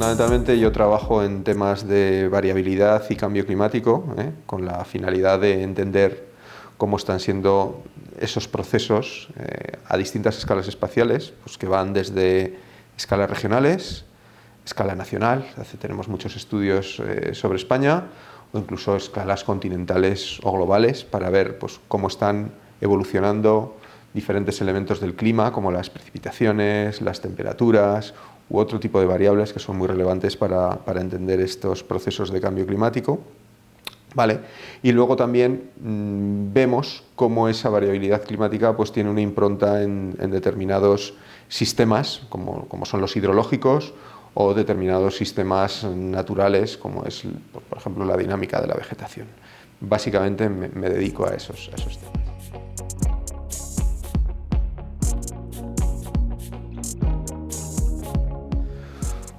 Fundamentalmente yo trabajo en temas de variabilidad y cambio climático, con la finalidad de entender cómo están siendo esos procesos a distintas escalas espaciales, pues que van desde escalas regionales, escala nacional, tenemos muchos estudios sobre España, o incluso escalas continentales o globales para ver pues, cómo están evolucionando diferentes elementos del clima, como las precipitaciones, las temperaturas u otro tipo de variables que son muy relevantes para entender estos procesos de cambio climático. ¿Vale? Y luego también vemos cómo esa variabilidad climática pues, tiene una impronta en determinados sistemas, como son los hidrológicos, o determinados sistemas naturales, como es, por ejemplo, la dinámica de la vegetación. Básicamente me dedico a esos temas.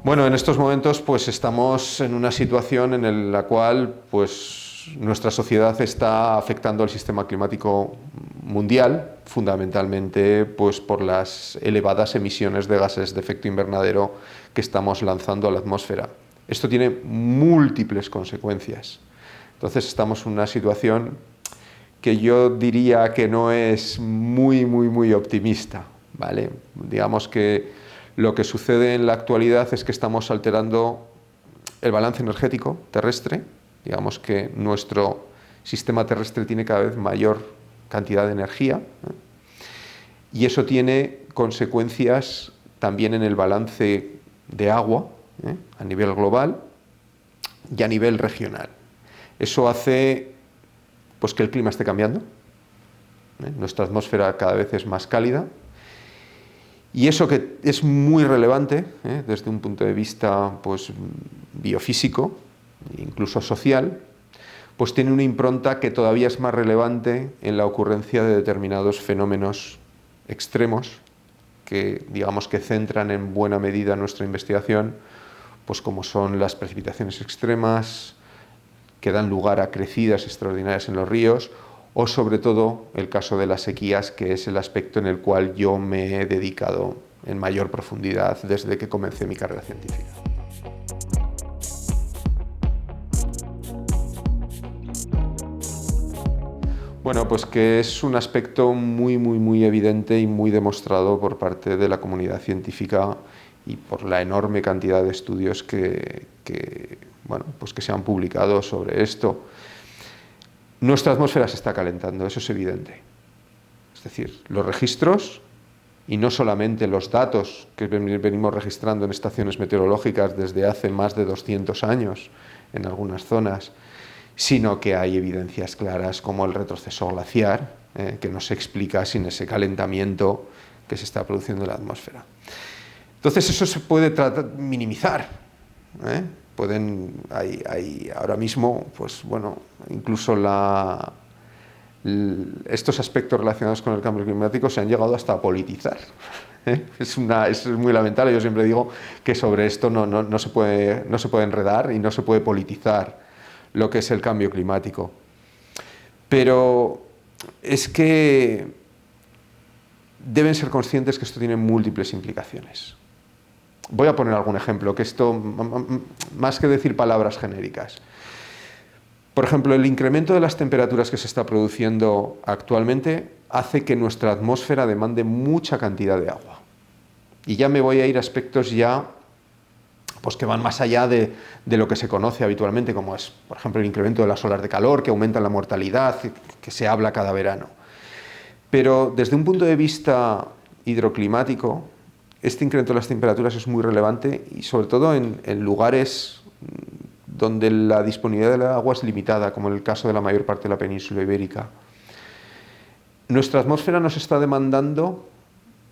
Bueno, en estos momentos pues estamos en una situación en la cual pues nuestra sociedad está afectando al sistema climático mundial, fundamentalmente pues por las elevadas emisiones de gases de efecto invernadero que estamos lanzando a la atmósfera. Esto tiene múltiples consecuencias. Entonces estamos en una situación que yo diría que no es muy optimista, ¿vale? Digamos que lo que sucede en la actualidad es que estamos alterando el balance energético terrestre. Digamos que nuestro sistema terrestre tiene cada vez mayor cantidad de energía, y eso tiene consecuencias también en el balance de agua a nivel global y a nivel regional. Eso hace pues, que el clima esté cambiando. Nuestra atmósfera cada vez es más cálida. Y eso que es muy relevante desde un punto de vista pues, biofísico, incluso social, pues tiene una impronta que todavía es más relevante en la ocurrencia de determinados fenómenos extremos que, digamos, que centran en buena medida nuestra investigación, pues como son las precipitaciones extremas, que dan lugar a crecidas extraordinarias en los ríos, o sobre todo el caso de las sequías, que es el aspecto en el cual yo me he dedicado en mayor profundidad desde que comencé mi carrera científica. Bueno, pues que es un aspecto muy evidente y muy demostrado por parte de la comunidad científica y por la enorme cantidad de estudios que se han publicado sobre esto. Nuestra atmósfera se está calentando, eso es evidente. Es decir, los registros, y no solamente los datos que venimos registrando en estaciones meteorológicas desde hace más de 200 años en algunas zonas, sino que hay evidencias claras como el retroceso glaciar, que no se explica sin ese calentamiento que se está produciendo en la atmósfera. Entonces eso se puede minimizar. Hay ahora mismo, pues bueno, incluso estos aspectos relacionados con el cambio climático se han llegado hasta a politizar. Es muy lamentable. Yo siempre digo que sobre esto no se puede enredar y no se puede politizar lo que es el cambio climático. Pero es que deben ser conscientes que esto tiene múltiples implicaciones. Voy a poner algún ejemplo, que esto, más que decir palabras genéricas. Por ejemplo, el incremento de las temperaturas que se está produciendo actualmente hace que nuestra atmósfera demande mucha cantidad de agua. Y ya me voy a ir a aspectos pues que van más allá de lo que se conoce habitualmente, como es, por ejemplo, el incremento de las olas de calor, que aumentan la mortalidad, que se habla cada verano. Pero desde un punto de vista hidroclimático, este incremento de las temperaturas es muy relevante y sobre todo en lugares donde la disponibilidad del agua es limitada, como en el caso de la mayor parte de la península ibérica. Nuestra atmósfera nos está demandando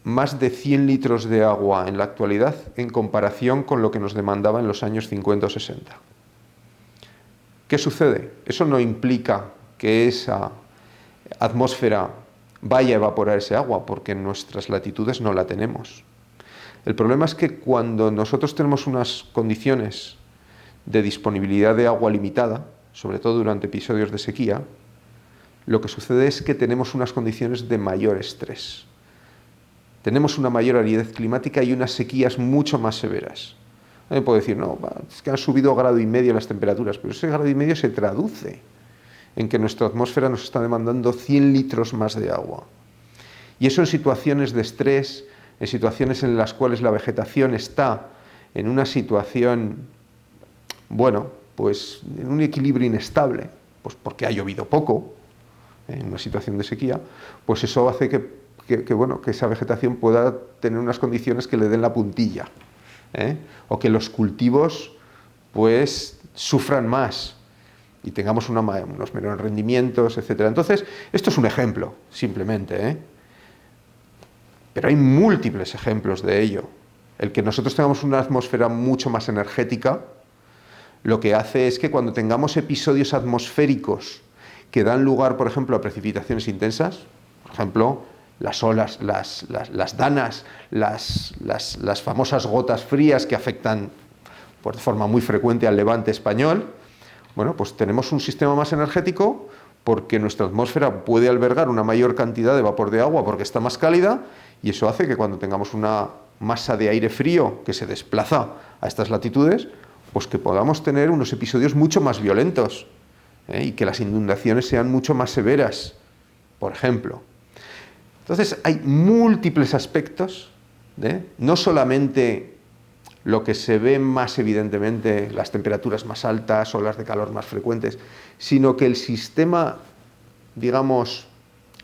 más de 100 litros de agua en la actualidad en comparación con lo que nos demandaba en los años 50 o 60. ¿Qué sucede? Eso no implica que esa atmósfera vaya a evaporar ese agua, porque en nuestras latitudes no la tenemos. El problema es que cuando nosotros tenemos unas condiciones de disponibilidad de agua limitada, sobre todo durante episodios de sequía, lo que sucede es que tenemos unas condiciones de mayor estrés. Tenemos una mayor aridez climática y unas sequías mucho más severas. Puedo decir, no, es que han subido 1,5 grados las temperaturas, pero ese 1,5 grados se traduce en que nuestra atmósfera nos está demandando 100 litros más de agua. Y eso en situaciones de estrés, en situaciones en las cuales la vegetación está en una situación, bueno, pues en un equilibrio inestable, pues porque ha llovido poco, en una situación de sequía, pues eso hace que esa vegetación pueda tener unas condiciones que le den la puntilla, o que los cultivos pues sufran más y tengamos unos menores rendimientos, etc. Entonces, esto es un ejemplo, simplemente, pero hay múltiples ejemplos de ello. El que nosotros tengamos una atmósfera mucho más energética, lo que hace es que cuando tengamos episodios atmosféricos que dan lugar, por ejemplo, a precipitaciones intensas, por ejemplo, las olas, las danas, las famosas gotas frías que afectan de forma muy frecuente al levante español, bueno, pues tenemos un sistema más energético porque nuestra atmósfera puede albergar una mayor cantidad de vapor de agua porque está más cálida, y eso hace que cuando tengamos una masa de aire frío que se desplaza a estas latitudes, pues que podamos tener unos episodios mucho más violentos, y que las inundaciones sean mucho más severas, por ejemplo. Entonces hay múltiples aspectos, no solamente lo que se ve más evidentemente, las temperaturas más altas, olas de calor más frecuentes, sino que el sistema, digamos,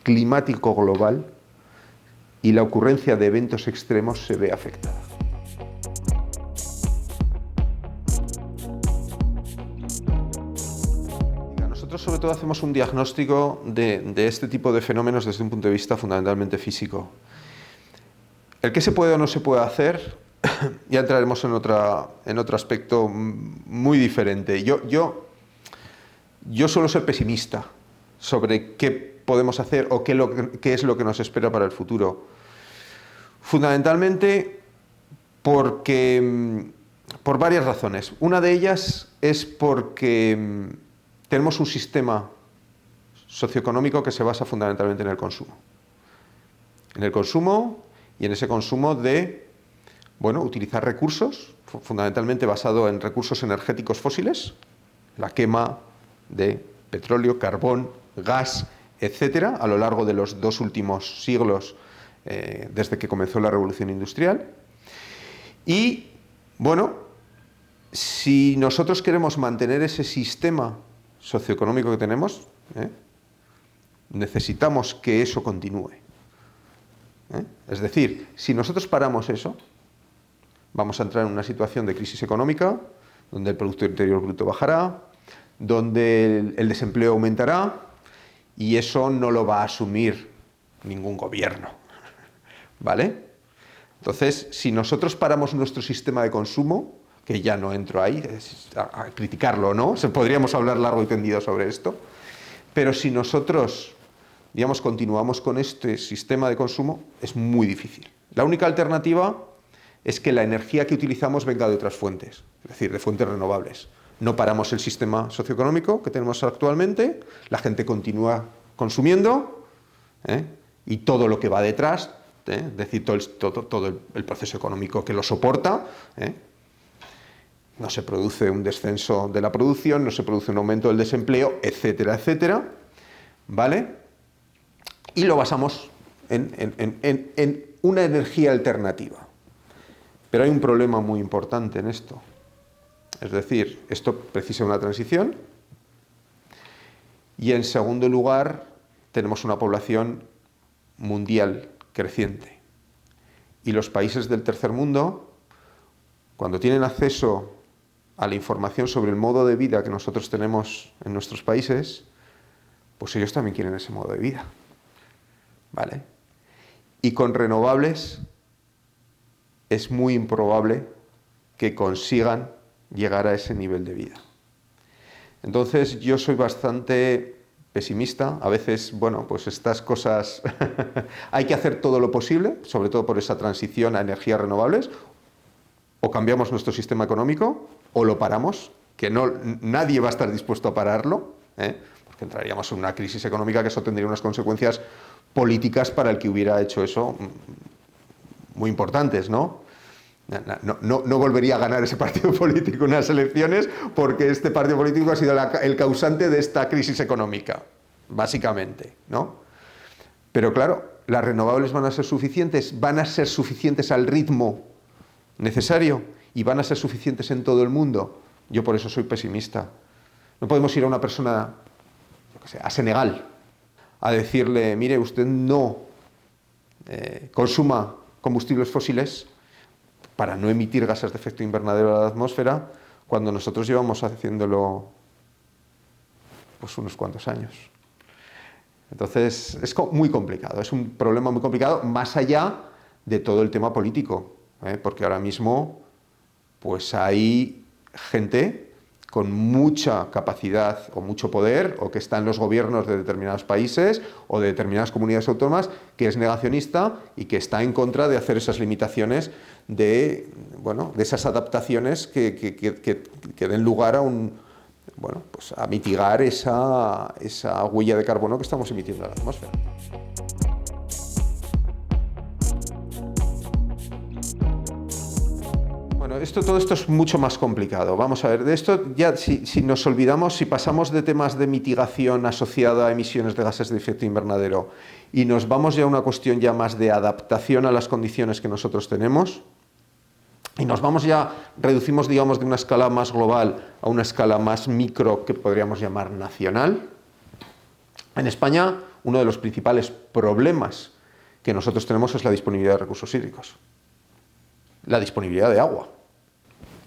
climático global y la ocurrencia de eventos extremos se ve afectada. Nosotros sobre todo hacemos un diagnóstico de este tipo de fenómenos desde un punto de vista fundamentalmente físico. El qué se puede o no se puede hacer, ya entraremos en otro aspecto muy diferente. Yo suelo ser pesimista sobre qué podemos hacer o qué es lo que nos espera para el futuro. Fundamentalmente por varias razones. Una de ellas es porque tenemos un sistema socioeconómico que se basa fundamentalmente en el consumo. En el consumo y en ese consumo de, utilizar recursos, fundamentalmente basado en recursos energéticos fósiles, la quema de petróleo, carbón, gas, etcétera, a lo largo de los 2 últimos siglos, desde que comenzó la Revolución Industrial. Y, si nosotros queremos mantener ese sistema socioeconómico que tenemos, necesitamos que eso continúe. Es decir, si nosotros paramos eso, vamos a entrar en una situación de crisis económica, donde el Producto Interior Bruto bajará, donde el desempleo aumentará, y eso no lo va a asumir ningún gobierno, ¿vale? Entonces, si nosotros paramos nuestro sistema de consumo, que ya no entro ahí a criticarlo, ¿no? Podríamos hablar largo y tendido sobre esto, pero si nosotros, continuamos con este sistema de consumo, es muy difícil. La única alternativa es que la energía que utilizamos venga de otras fuentes, es decir, de fuentes renovables. No paramos el sistema socioeconómico que tenemos actualmente, la gente continúa consumiendo, y todo lo que va detrás, es decir, todo el proceso económico que lo soporta, no se produce un descenso de la producción, no se produce un aumento del desempleo, etcétera, etcétera, ¿vale? Y lo basamos en una energía alternativa. Pero hay un problema muy importante en esto. Es decir, esto precisa una transición, y en segundo lugar tenemos una población mundial creciente. Y los países del tercer mundo, cuando tienen acceso a la información sobre el modo de vida que nosotros tenemos en nuestros países, pues ellos también quieren ese modo de vida, ¿vale? Y con renovables es muy improbable que consigan llegar a ese nivel de vida. Entonces yo soy bastante pesimista. A veces, pues estas cosas hay que hacer todo lo posible, sobre todo por esa transición a energías renovables. O cambiamos nuestro sistema económico o lo paramos, que nadie va a estar dispuesto a pararlo, porque entraríamos en una crisis económica que eso tendría unas consecuencias políticas para el que hubiera hecho eso muy importantes, ¿no? No volvería a ganar ese partido político en unas elecciones porque este partido político ha sido el causante de esta crisis económica, básicamente, ¿no? Pero claro, ¿las renovables van a ser suficientes? ¿Van a ser suficientes al ritmo necesario? ¿Y van a ser suficientes en todo el mundo? Yo por eso soy pesimista. No podemos ir a una persona, yo qué sé, a Senegal, a decirle, mire, usted no consuma combustibles fósiles para no emitir gases de efecto invernadero a la atmósfera, cuando nosotros llevamos haciéndolo pues unos cuantos años. Entonces, es muy complicado, es un problema muy complicado, más allá de todo el tema político, porque ahora mismo pues hay gente con mucha capacidad o mucho poder, o que está en los gobiernos de determinados países o de determinadas comunidades autónomas, que es negacionista y que está en contra de hacer esas limitaciones de esas adaptaciones que den lugar a pues a mitigar esa huella de carbono que estamos emitiendo a la atmósfera. Bueno, todo esto es mucho más complicado. Vamos a ver, de esto ya si nos olvidamos, si pasamos de temas de mitigación asociada a emisiones de gases de efecto invernadero y nos vamos ya a una cuestión ya más de adaptación a las condiciones que nosotros tenemos, y nos vamos ya, reducimos, digamos, de una escala más global a una escala más micro que podríamos llamar nacional. En España, uno de los principales problemas que nosotros tenemos es la disponibilidad de recursos hídricos, la disponibilidad de agua.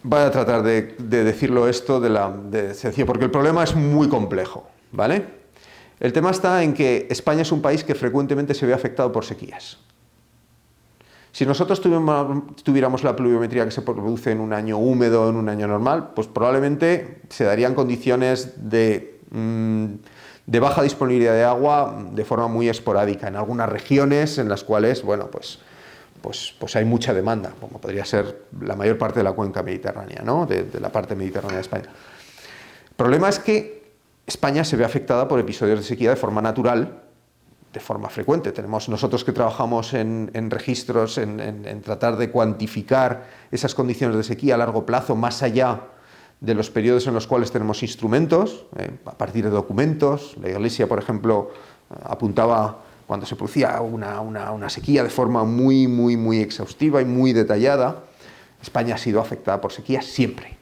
Voy a tratar de decirlo esto de sencillo, porque el problema es muy complejo, ¿vale? El tema está en que España es un país que frecuentemente se ve afectado por sequías. Si nosotros tuviéramos la pluviometría que se produce en un año húmedo, en un año normal, pues probablemente se darían condiciones de baja disponibilidad de agua de forma muy esporádica en algunas regiones en las cuales, pues hay mucha demanda, como podría ser la mayor parte de la cuenca mediterránea, ¿no? de la parte mediterránea de España. El problema es que España se ve afectada por episodios de sequía de forma natural, de forma frecuente. Tenemos nosotros que trabajamos en registros, en tratar de cuantificar esas condiciones de sequía a largo plazo, más allá de los periodos en los cuales tenemos instrumentos, a partir de documentos. La Iglesia, por ejemplo, apuntaba cuando se producía una sequía de forma muy exhaustiva y muy detallada. España ha sido afectada por sequía siempre.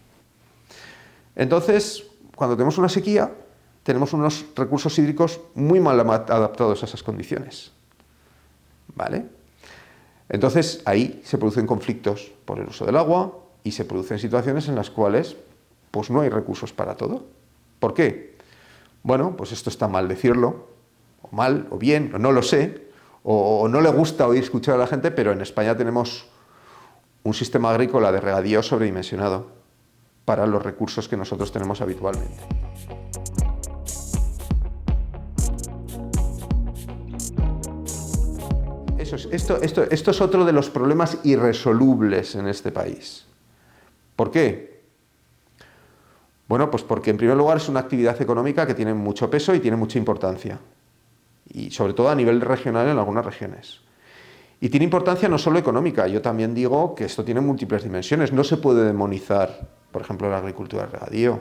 Entonces, cuando tenemos una sequía, tenemos unos recursos hídricos muy mal adaptados a esas condiciones, ¿vale? Entonces, ahí se producen conflictos por el uso del agua y se producen situaciones en las cuales pues no hay recursos para todo. ¿Por qué? Bueno, pues esto está mal decirlo, o mal, o bien, o no lo sé, o no le gusta oír escuchar a la gente, pero en España tenemos un sistema agrícola de regadío sobredimensionado para los recursos que nosotros tenemos habitualmente. Esto es otro de los problemas irresolubles en este país. ¿Por qué? Bueno, pues porque en primer lugar es una actividad económica que tiene mucho peso y tiene mucha importancia. Y sobre todo a nivel regional en algunas regiones. Y tiene importancia no solo económica, yo también digo que esto tiene múltiples dimensiones. No se puede demonizar, por ejemplo, la agricultura de regadío,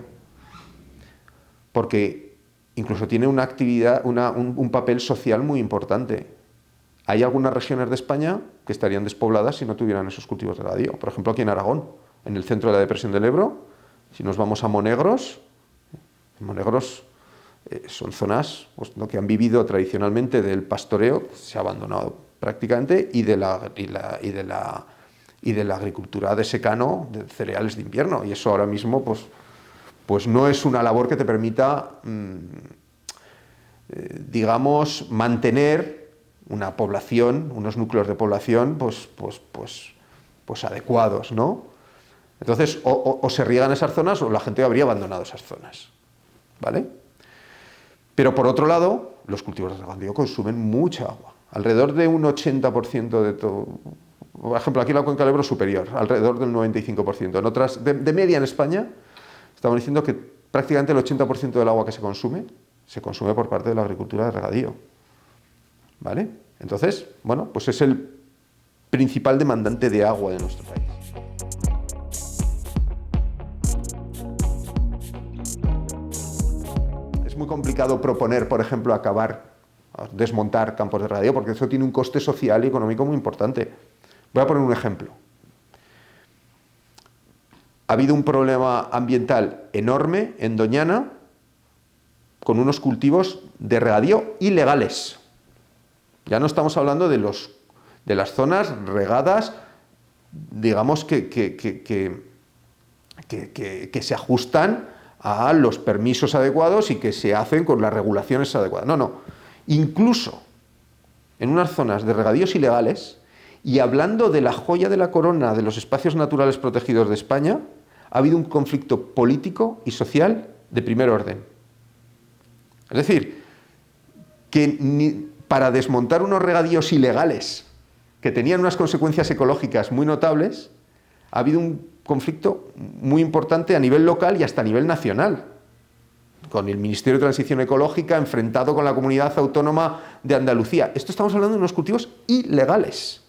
porque incluso tiene una actividad, un papel social muy importante. Hay algunas regiones de España que estarían despobladas si no tuvieran esos cultivos de regadío. Por ejemplo, aquí en Aragón, en el centro de la depresión del Ebro, si nos vamos a Monegros, son zonas pues, ¿no? que han vivido tradicionalmente del pastoreo, se ha abandonado prácticamente, y de la agricultura de secano, de cereales de invierno. Y eso ahora mismo pues no es una labor que te permita, digamos, mantener una población, unos núcleos de población pues adecuados, ¿no? Entonces, o se riegan esas zonas o la gente habría abandonado esas zonas, ¿vale? Pero por otro lado, los cultivos de regadío consumen mucha agua, alrededor de un 80% de todo. Por ejemplo, aquí en la cuenca del Ebro superior, alrededor del 95%. En otras, de media en España, estamos diciendo que prácticamente el 80% del agua que se consume por parte de la agricultura de regadío, ¿vale? Entonces, bueno, pues es el principal demandante de agua de nuestro país. muy complicado proponer, por ejemplo, desmontar campos de regadío, porque eso tiene un coste social y económico muy importante. Voy a poner un ejemplo. Ha habido un problema ambiental enorme en Doñana con unos cultivos de regadío ilegales. Ya no estamos hablando de las zonas regadas, digamos, que se ajustan a los permisos adecuados y que se hacen con las regulaciones adecuadas. No, no. Incluso en unas zonas de regadíos ilegales, y hablando de la joya de la corona de los espacios naturales protegidos de España, ha habido un conflicto político y social de primer orden. Es decir, que para desmontar unos regadíos ilegales que tenían unas consecuencias ecológicas muy notables, ha habido un conflicto muy importante a nivel local y hasta a nivel nacional, con el Ministerio de Transición Ecológica enfrentado con la Comunidad Autónoma de Andalucía. Esto estamos hablando de unos cultivos ilegales.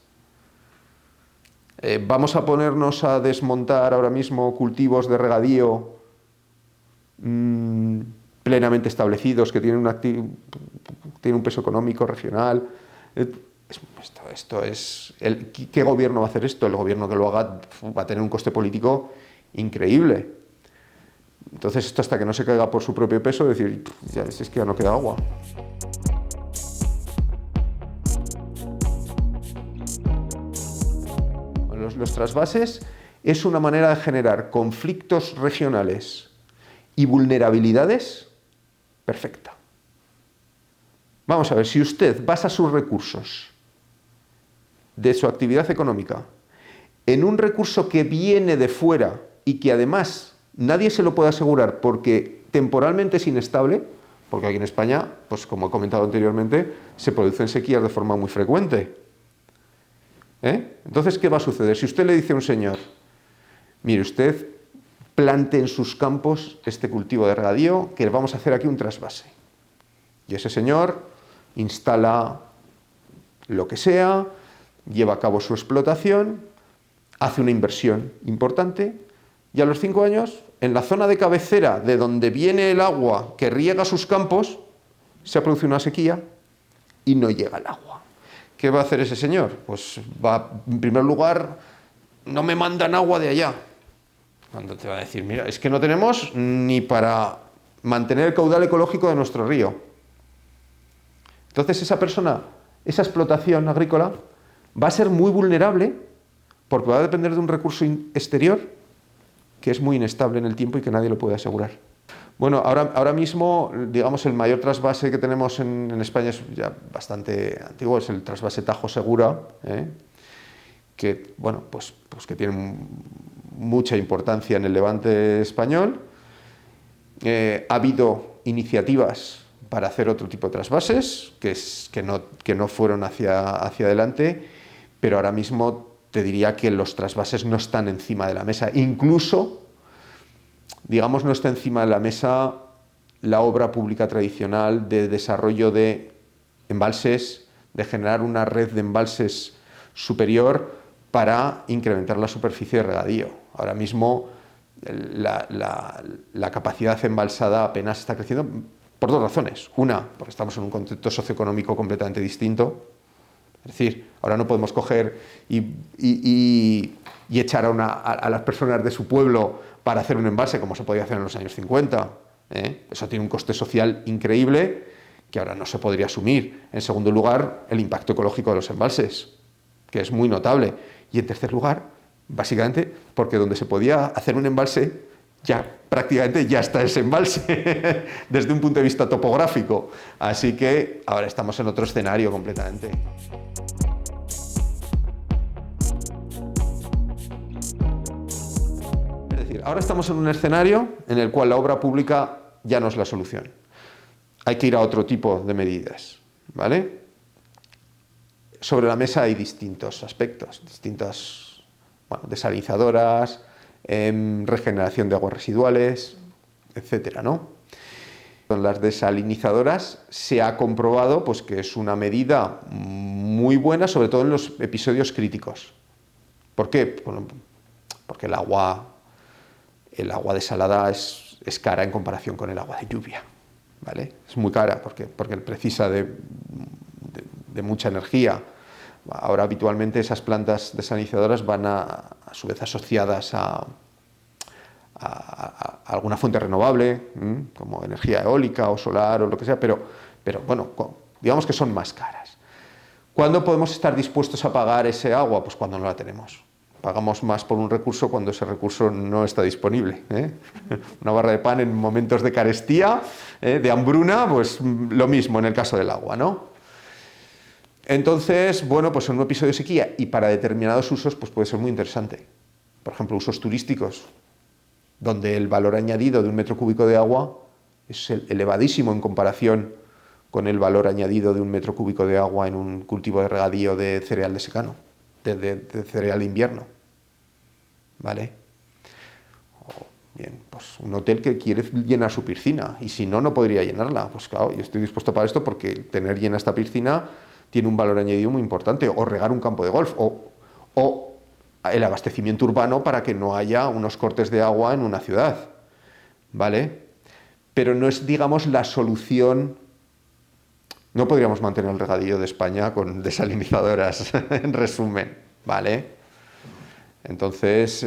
¿Vamos a ponernos a desmontar ahora mismo cultivos de regadío plenamente establecidos que tienen un peso económico regional? ¿Qué gobierno va a hacer esto? El gobierno que lo haga va a tener un coste político increíble. Entonces, esto hasta que no se caiga por su propio peso, decir, ya, es que ya no queda agua. Los trasvases es una manera de generar conflictos regionales y vulnerabilidades perfecta. Vamos a ver, si usted basa sus recursos de su actividad económica en un recurso que viene de fuera y que además nadie se lo puede asegurar porque temporalmente es inestable, porque aquí en España, pues como he comentado anteriormente, se producen sequías de forma muy frecuente. Entonces, ¿qué va a suceder? Si usted le dice a un señor, mire, usted plante en sus campos este cultivo de regadío, que vamos a hacer aquí un trasvase. Y ese señor instala lo que sea, lleva a cabo su explotación, hace una inversión importante y a los 5 años, en la zona de cabecera de donde viene el agua que riega sus campos, se ha producido una sequía y no llega el agua. ¿Qué va a hacer ese señor? Pues va, en primer lugar, no me mandan agua de allá. Cuando te va a decir, mira, es que no tenemos ni para mantener el caudal ecológico de nuestro río. Entonces esa persona, esa explotación agrícola, va a ser muy vulnerable porque va a depender de un recurso exterior que es muy inestable en el tiempo y que nadie lo puede asegurar. Bueno, ahora mismo, digamos, el mayor trasvase que tenemos en España es ya bastante antiguo, es el trasvase Tajo Segura, que, bueno, pues que tiene mucha importancia en el Levante español. Ha habido iniciativas para hacer otro tipo de trasvases que no fueron hacia adelante, pero ahora mismo te diría que los trasvases no están encima de la mesa. Incluso, digamos, no está encima de la mesa la obra pública tradicional de desarrollo de embalses, de generar una red de embalses superior para incrementar la superficie de regadío. Ahora mismo la capacidad embalsada apenas está creciendo por 2 razones. Una, porque estamos en un contexto socioeconómico completamente distinto. Es decir, ahora no podemos coger y echar a las personas de su pueblo para hacer un embalse como se podía hacer en los años 50. Eso tiene un coste social increíble que ahora no se podría asumir. En segundo lugar, el impacto ecológico de los embalses, que es muy notable. Y en tercer lugar, básicamente, porque donde se podía hacer un embalse, ya prácticamente ya está ese embalse desde un punto de vista topográfico. Así que ahora estamos en otro escenario completamente. Es decir, ahora estamos en un escenario en el cual la obra pública ya no es la solución. Hay que ir a otro tipo de medidas, ¿vale? Sobre la mesa hay distintos aspectos, desalinizadoras, regeneración de aguas residuales, etcétera, ¿no? Con las desalinizadoras se ha comprobado pues, que es una medida muy buena, sobre todo en los episodios críticos. ¿Por qué? Bueno, porque el agua desalada es cara en comparación con el agua de lluvia, ¿vale? Es muy cara porque él precisa de mucha energía. Ahora habitualmente esas plantas desalinizadoras van a su vez asociadas a alguna fuente renovable, como energía eólica o solar o lo que sea, pero bueno, digamos que son más caras. ¿Cuándo podemos estar dispuestos a pagar ese agua? Pues cuando no la tenemos. Pagamos más por un recurso cuando ese recurso no está disponible. Una barra de pan en momentos de carestía, de hambruna, pues lo mismo en el caso del agua, ¿no? Entonces, bueno, pues en un episodio de sequía y para determinados usos, pues puede ser muy interesante. Por ejemplo, usos turísticos, donde el valor añadido de un metro cúbico de agua es elevadísimo en comparación con el valor añadido de un metro cúbico de agua en un cultivo de regadío de cereal de secano, de cereal de invierno. ¿Vale? Bien, pues un hotel que quiere llenar su piscina y si no, no podría llenarla. Pues claro, yo estoy dispuesto para esto porque tener llena esta piscina tiene un valor añadido muy importante. O regar un campo de golf, o el abastecimiento urbano para que no haya unos cortes de agua en una ciudad. ¿Vale? Pero no es, digamos, la solución. No podríamos mantener el regadío de España con desalinizadoras, en resumen, ¿vale? Entonces,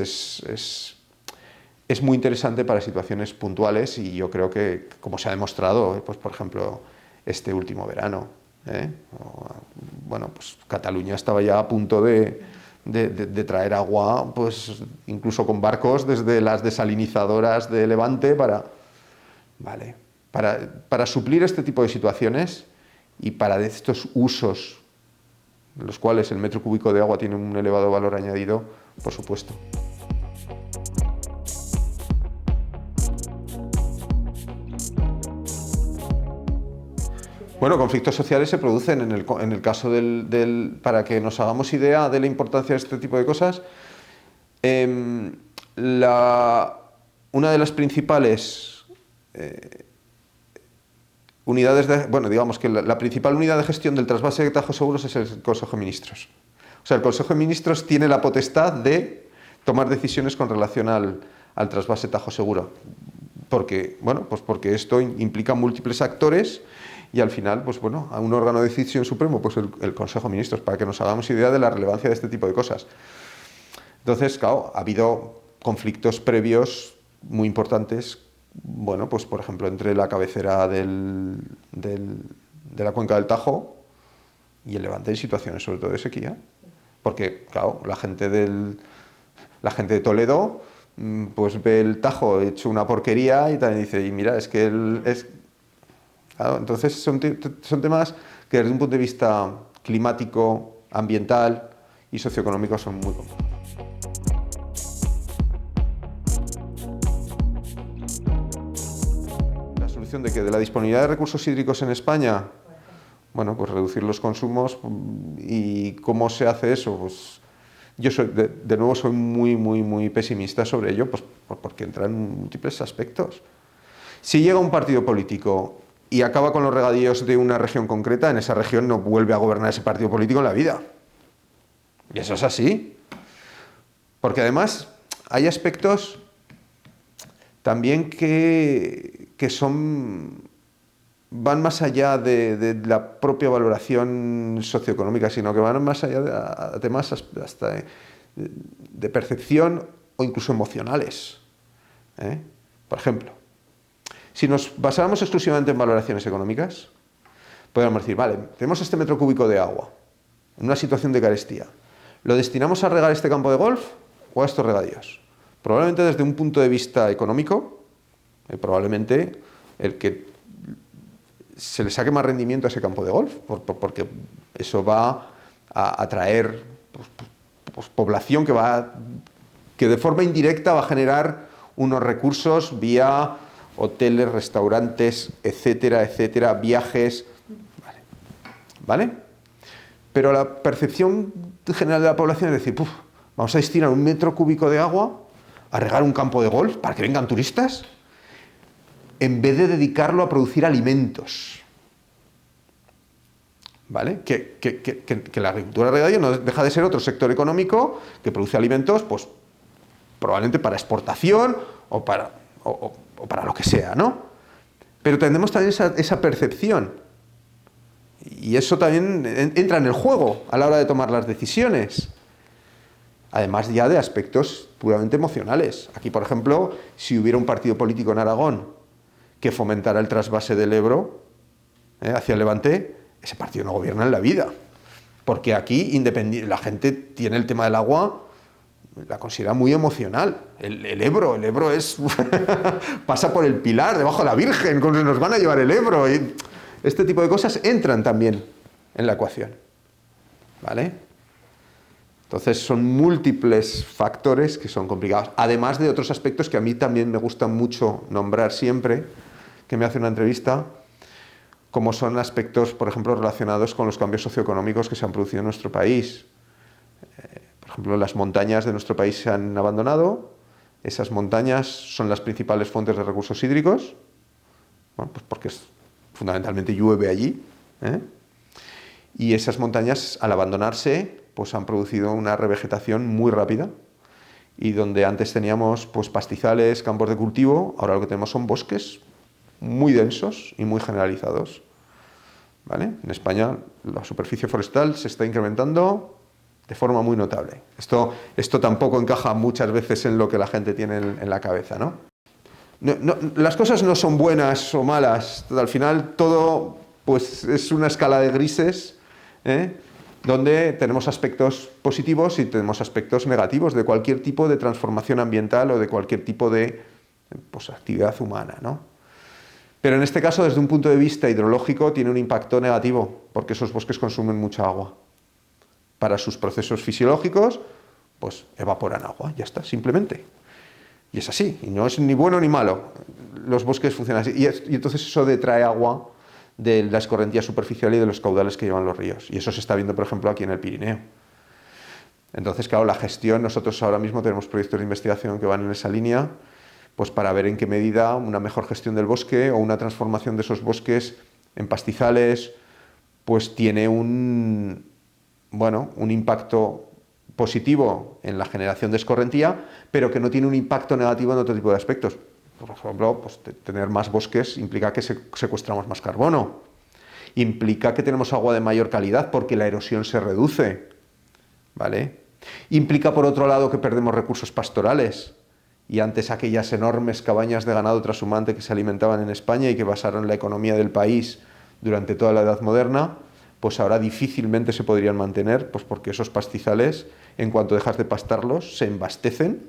es muy interesante para situaciones puntuales y yo creo que, como se ha demostrado, pues, por ejemplo, este último verano, bueno, pues Cataluña estaba ya a punto de traer agua, pues incluso con barcos desde las desalinizadoras de Levante para suplir este tipo de situaciones. Y para estos usos, en los cuales el metro cúbico de agua tiene un elevado valor añadido, por supuesto. Bueno, conflictos sociales se producen en el caso para que nos hagamos idea de la importancia de este tipo de cosas. Una de las principales digamos que la principal unidad de gestión del trasvase de Tajo Seguros es el Consejo de Ministros. O sea, el Consejo de Ministros tiene la potestad de tomar decisiones con relación al trasvase Tajo Seguro. Porque esto implica múltiples actores y al final, pues bueno, a un órgano de decisión supremo, pues el Consejo de Ministros, para que nos hagamos idea de la relevancia de este tipo de cosas. Entonces, claro, ha habido conflictos previos muy importantes. Bueno, pues por ejemplo, entre la cabecera de la cuenca del Tajo y el Levante en situaciones sobre todo de sequía. Porque, claro, la gente de Toledo pues ve el Tajo hecho una porquería y también dice, y mira, es que Claro, entonces son temas que desde un punto de vista climático, ambiental y socioeconómico son muy complejos. De la disponibilidad de recursos hídricos en España, bueno, pues reducir los consumos. ¿Y cómo se hace eso? Pues yo de nuevo soy muy pesimista sobre ello, pues porque entra en múltiples aspectos. Si llega un partido político y acaba con los regadíos de una región concreta, en esa región no vuelve a gobernar ese partido político en la vida. Y eso es así. Porque además hay aspectos también que van más allá de la propia valoración socioeconómica, sino que van más allá de temas hasta de percepción o incluso emocionales. Por ejemplo, si nos basáramos exclusivamente en valoraciones económicas, podríamos decir, vale, tenemos este metro cúbico de agua en una situación de carestía. ¿Lo destinamos a regar este campo de golf o a estos regadíos? Probablemente desde un punto de vista económico, probablemente el que se le saque más rendimiento a ese campo de golf, porque eso va a atraer pues, población que de forma indirecta va a generar unos recursos vía hoteles, restaurantes, etcétera, viajes, ¿vale? Pero la percepción general de la población es decir, vamos a destinar un metro cúbico de agua a regar un campo de golf para que vengan turistas, en vez de dedicarlo a producir alimentos. ¿Vale? Que la agricultura de regadío no deja de ser otro sector económico que produce alimentos, pues probablemente para exportación o para lo que sea, ¿no? Pero tenemos también esa percepción. Y eso también entra en el juego a la hora de tomar las decisiones. Además ya de aspectos puramente emocionales. Aquí, por ejemplo, si hubiera un partido político en Aragón que fomentara el trasvase del Ebro hacia el Levante, ese partido no gobierna en la vida. Porque aquí la gente tiene el tema del agua, la considera muy emocional. El Ebro es pasa por el Pilar, debajo de la Virgen, ¿cómo nos van a llevar el Ebro? Y este tipo de cosas entran también en la ecuación. ¿Vale? Entonces son múltiples factores que son complicados. Además de otros aspectos que a mí también me gusta mucho nombrar siempre, que me hace una entrevista, como son aspectos, por ejemplo, relacionados con los cambios socioeconómicos que se han producido en nuestro país. Por ejemplo, las montañas de nuestro país se han abandonado. Esas montañas son las principales fuentes de recursos hídricos, bueno, pues porque fundamentalmente llueve allí, y esas montañas, al abandonarse, pues han producido una revegetación muy rápida, y donde antes teníamos pues pastizales, campos de cultivo, ahora lo que tenemos son bosques muy densos y muy generalizados. ¿Vale? En España la superficie forestal se está incrementando de forma muy notable. Esto tampoco encaja muchas veces en lo que la gente tiene en la cabeza, ¿no? Las cosas no son buenas o malas. Al final todo pues, es una escala de grises, donde tenemos aspectos positivos y tenemos aspectos negativos de cualquier tipo de transformación ambiental o de cualquier tipo de pues, actividad humana, ¿no? Pero en este caso, desde un punto de vista hidrológico, tiene un impacto negativo, porque esos bosques consumen mucha agua. Para sus procesos fisiológicos, pues evaporan agua, ya está, simplemente. Y es así, y no es ni bueno ni malo. Los bosques funcionan así. Y entonces eso detrae agua de la escorrentía superficial y de los caudales que llevan los ríos. Y eso se está viendo, por ejemplo, aquí en el Pirineo. Entonces, claro, la gestión, nosotros ahora mismo tenemos proyectos de investigación que van en esa línea, pues para ver en qué medida una mejor gestión del bosque o una transformación de esos bosques en pastizales, pues tiene un impacto positivo en la generación de escorrentía, pero que no tiene un impacto negativo en otro tipo de aspectos. Por ejemplo, pues tener más bosques implica que secuestramos más carbono, implica que tenemos agua de mayor calidad porque la erosión se reduce, ¿vale? Implica, por otro lado, que perdemos recursos pastorales, y antes aquellas enormes cabañas de ganado trashumante que se alimentaban en España y que basaron la economía del país durante toda la Edad Moderna, pues ahora difícilmente se podrían mantener, pues porque esos pastizales, en cuanto dejas de pastarlos, se embastecen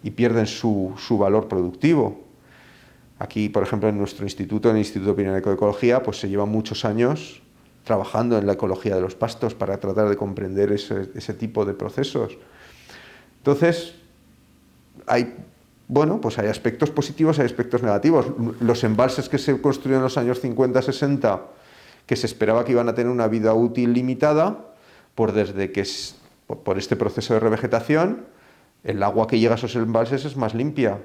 y pierden su valor productivo. Aquí, por ejemplo, en nuestro instituto, en el Instituto Pirineo de Ecología, pues se llevan muchos años trabajando en la ecología de los pastos para tratar de comprender ese tipo de procesos. Entonces, hay aspectos positivos, hay aspectos negativos. Los embalses que se construyeron en los años 50-60, que se esperaba que iban a tener una vida útil limitada, por este proceso de revegetación, el agua que llega a esos embalses es más limpia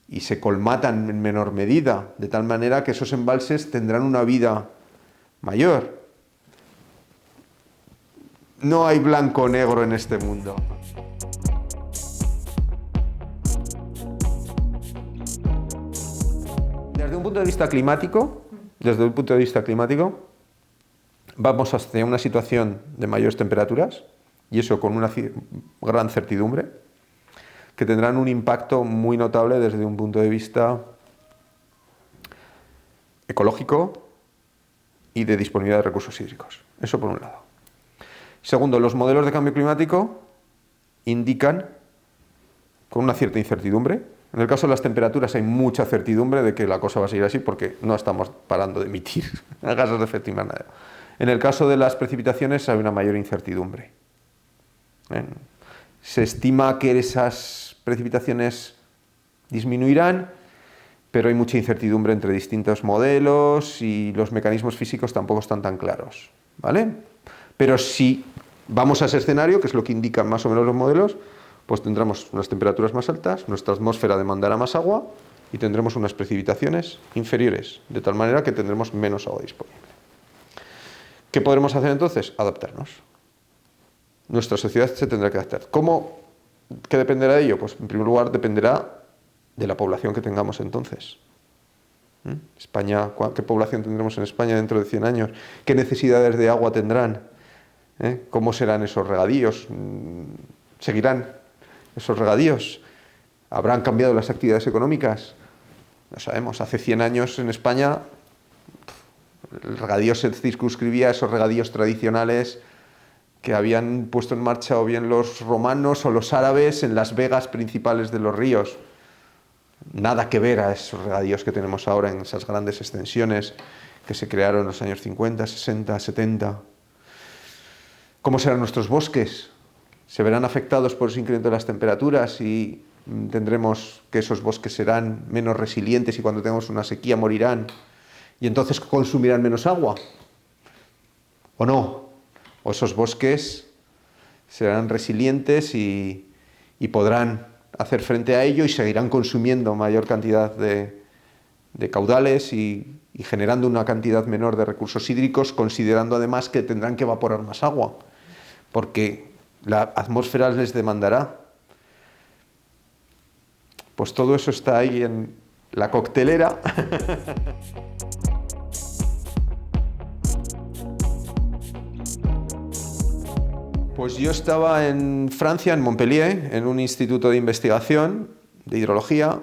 y se colmatan en menor medida, de tal manera que esos embalses tendrán una vida mayor. No hay blanco o negro en este mundo. Desde un punto de vista climático, vamos hacia una situación de mayores temperaturas, y eso con una gran certidumbre, que tendrán un impacto muy notable desde un punto de vista ecológico y de disponibilidad de recursos hídricos. Eso por un lado. Segundo, los modelos de cambio climático indican, con una cierta incertidumbre, en el caso de las temperaturas hay mucha certidumbre de que la cosa va a seguir así porque no estamos parando de emitir gases de efecto invernadero. En el caso de las precipitaciones hay una mayor incertidumbre. Se estima que esas precipitaciones disminuirán, pero hay mucha incertidumbre entre distintos modelos y los mecanismos físicos tampoco están tan claros, ¿vale? Pero si vamos a ese escenario, que es lo que indican más o menos los modelos, pues tendremos unas temperaturas más altas, nuestra atmósfera demandará más agua y tendremos unas precipitaciones inferiores, de tal manera que tendremos menos agua disponible. ¿Qué podremos hacer entonces? Adaptarnos. Nuestra sociedad se tendrá que adaptar. ¿Cómo? ¿Qué dependerá de ello? Pues en primer lugar dependerá de la población que tengamos entonces. España, ¿qué población tendremos en España dentro de 100 años? ¿Qué necesidades de agua tendrán? ¿Cómo serán esos regadíos? ¿Seguirán esos regadíos? ¿Habrán cambiado las actividades económicas? No sabemos. Hace 100 años en España el regadío se circunscribía a esos regadíos tradicionales que habían puesto en marcha o bien los romanos o los árabes en las vegas principales de los ríos. Nada que ver a esos regadíos que tenemos ahora en esas grandes extensiones que se crearon en los años 50, 60, 70. ¿Cómo serán nuestros bosques? ¿Se verán afectados por ese incremento de las temperaturas y tendremos que esos bosques serán menos resilientes y cuando tengamos una sequía morirán y entonces consumirán menos agua? ¿O no? ¿O esos bosques serán resilientes y podrán hacer frente a ello y seguirán consumiendo mayor cantidad de caudales y generando una cantidad menor de recursos hídricos, considerando además que tendrán que evaporar más agua, porque la atmósfera les demandará? Pues todo eso está ahí en la coctelera. Pues yo estaba en Francia, en Montpellier, en un instituto de investigación de hidrología,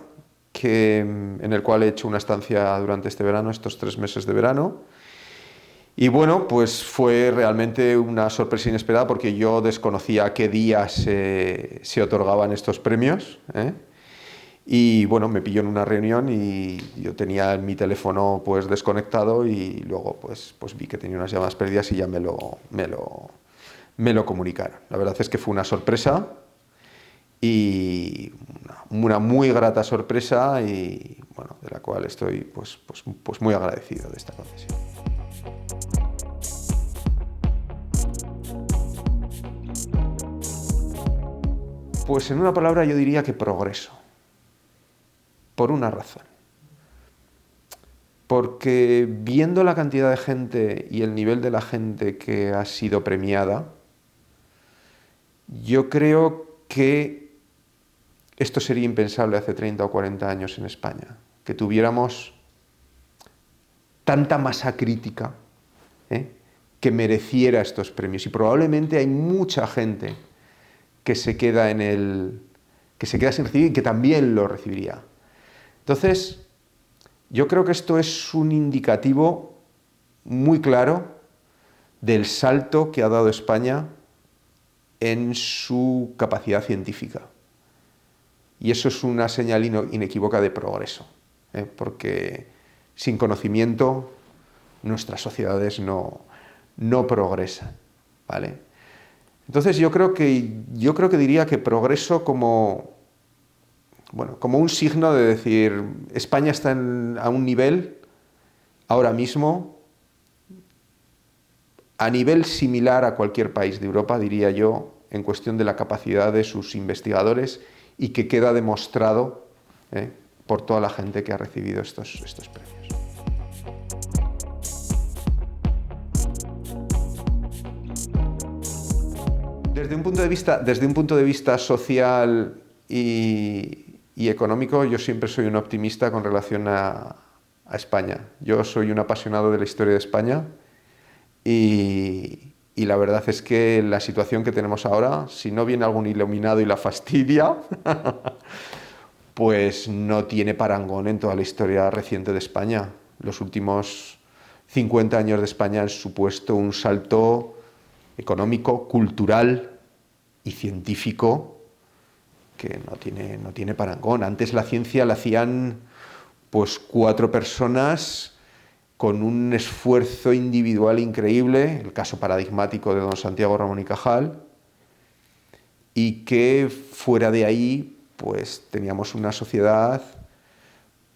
en el cual he hecho una estancia durante este verano, estos 3 meses de verano. Y bueno, pues fue realmente una sorpresa inesperada porque yo desconocía qué días se otorgaban estos premios, Y bueno, me pilló en una reunión y yo tenía mi teléfono pues desconectado y luego pues vi que tenía unas llamadas perdidas y ya me lo comunicaron. La verdad es que fue una sorpresa y una muy grata sorpresa y bueno, de la cual estoy pues muy agradecido de esta concesión. Pues en una palabra yo diría que progreso. Por una razón. Porque viendo la cantidad de gente y el nivel de la gente que ha sido premiada, yo creo que esto sería impensable hace 30 o 40 años en España, que tuviéramos tanta masa crítica que mereciera estos premios. Y probablemente hay mucha gente que se queda sin recibir y que también lo recibiría. Entonces, yo creo que esto es un indicativo muy claro del salto que ha dado España en su capacidad científica. Y eso es una señal inequívoca de progreso, porque sin conocimiento nuestras sociedades no progresan, ¿vale? Entonces yo creo que diría que progreso como un signo de decir, España está a un nivel, ahora mismo, a nivel similar a cualquier país de Europa, diría yo, en cuestión de la capacidad de sus investigadores y que queda demostrado por toda la gente que ha recibido estos premios. Desde un punto de vista social y económico, yo siempre soy un optimista con relación a España. Yo soy un apasionado de la historia de España y la verdad es que la situación que tenemos ahora, si no viene algún iluminado y la fastidia, pues no tiene parangón en toda la historia reciente de España. Los últimos 50 años de España han supuesto un salto económico, cultural y científico que no tiene parangón. Antes la ciencia la hacían pues 4 personas con un esfuerzo individual increíble, el caso paradigmático de don Santiago Ramón y Cajal, y que fuera de ahí pues teníamos una sociedad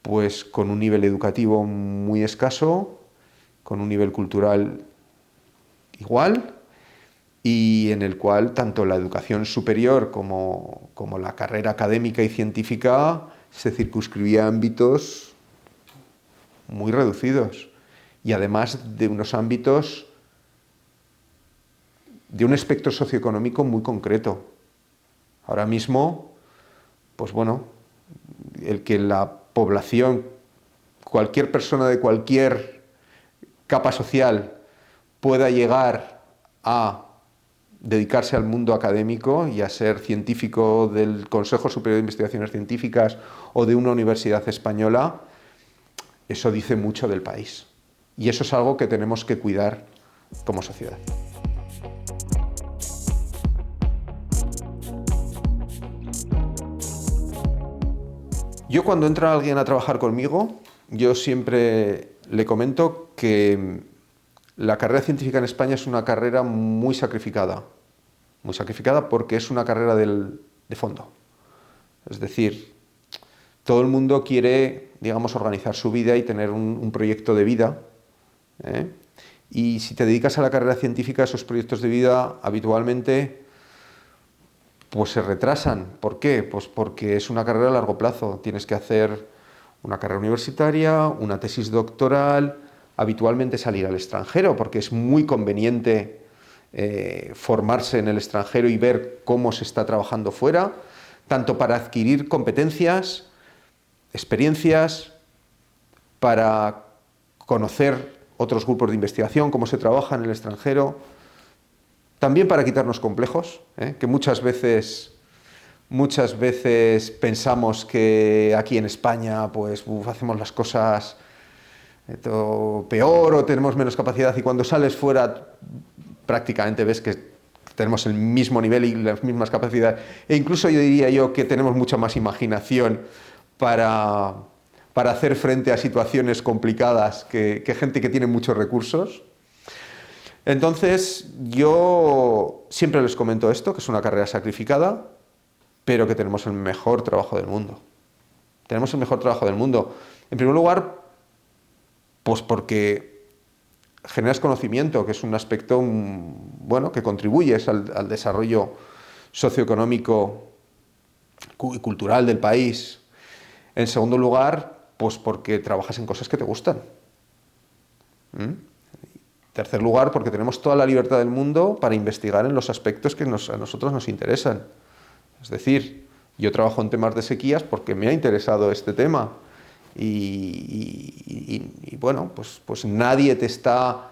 pues con un nivel educativo muy escaso, con un nivel cultural igual, y en el cual tanto la educación superior como la carrera académica y científica se circunscribía a ámbitos muy reducidos y además de unos ámbitos de un espectro socioeconómico muy concreto. Ahora mismo, pues bueno, el que la población cualquier persona de cualquier capa social pueda llegar a dedicarse al mundo académico y a ser científico del Consejo Superior de Investigaciones Científicas o de una universidad española, eso dice mucho del país. Y eso es algo que tenemos que cuidar como sociedad. Yo cuando entra alguien a trabajar conmigo, yo siempre le comento que la carrera científica en España es una carrera muy sacrificada porque es una carrera de fondo. Es decir, todo el mundo quiere, digamos, organizar su vida y tener un proyecto de vida, ¿eh? Y si te dedicas a la carrera científica, esos proyectos de vida habitualmente pues se retrasan. ¿Por qué? Pues porque es una carrera a largo plazo. Tienes que hacer una carrera universitaria, una tesis doctoral, habitualmente salir al extranjero, porque es muy conveniente formarse en el extranjero y ver cómo se está trabajando fuera, tanto para adquirir competencias, experiencias, para conocer otros grupos de investigación, cómo se trabaja en el extranjero, también para quitarnos complejos, que muchas veces pensamos que aquí en España pues hacemos las cosas peor o tenemos menos capacidad, y cuando sales fuera prácticamente ves que tenemos el mismo nivel y las mismas capacidades, e incluso yo diría que tenemos mucha más imaginación para hacer frente a situaciones complicadas que gente que tiene muchos recursos. Entonces, yo siempre les comento esto, que es una carrera sacrificada, pero que tenemos el mejor trabajo del mundo. Tenemos el mejor trabajo del mundo. En primer lugar, pues porque generas conocimiento, que es un aspecto, bueno, que contribuyes al desarrollo socioeconómico y cultural del país. En segundo lugar, pues porque trabajas en cosas que te gustan. En tercer lugar, porque tenemos toda la libertad del mundo para investigar en los aspectos que a nosotros nos interesan. Es decir, yo trabajo en temas de sequías porque me ha interesado este tema. Y bueno, pues nadie te está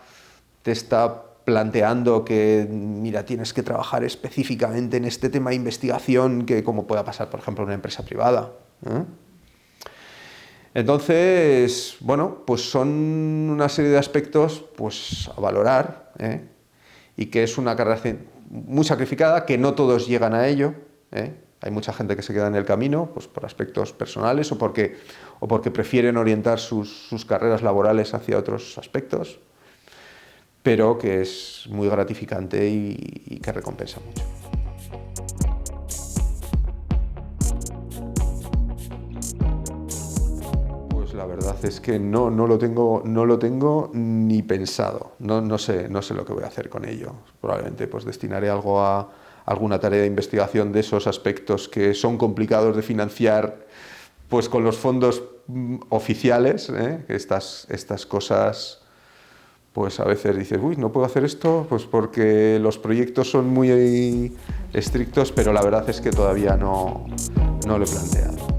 planteando que, mira, tienes que trabajar específicamente en este tema de investigación, que como pueda pasar, por ejemplo, en una empresa privada, ¿eh? Entonces, bueno, pues son una serie de aspectos pues, a valorar, ¿eh? Y que es una carrera muy sacrificada, que no todos llegan a ello, ¿eh? Hay mucha gente que se queda en el camino pues, por aspectos personales o porque prefieren orientar sus carreras laborales hacia otros aspectos, pero que es muy gratificante y que recompensa mucho. La verdad es que no lo tengo ni pensado. No sé lo que voy a hacer con ello. Probablemente pues destinaré algo a alguna tarea de investigación de esos aspectos que son complicados de financiar pues con los fondos oficiales, ¿eh? Estas cosas, pues a veces dices, uy, no puedo hacer esto pues porque los proyectos son muy estrictos, pero la verdad es que todavía no lo he planteado.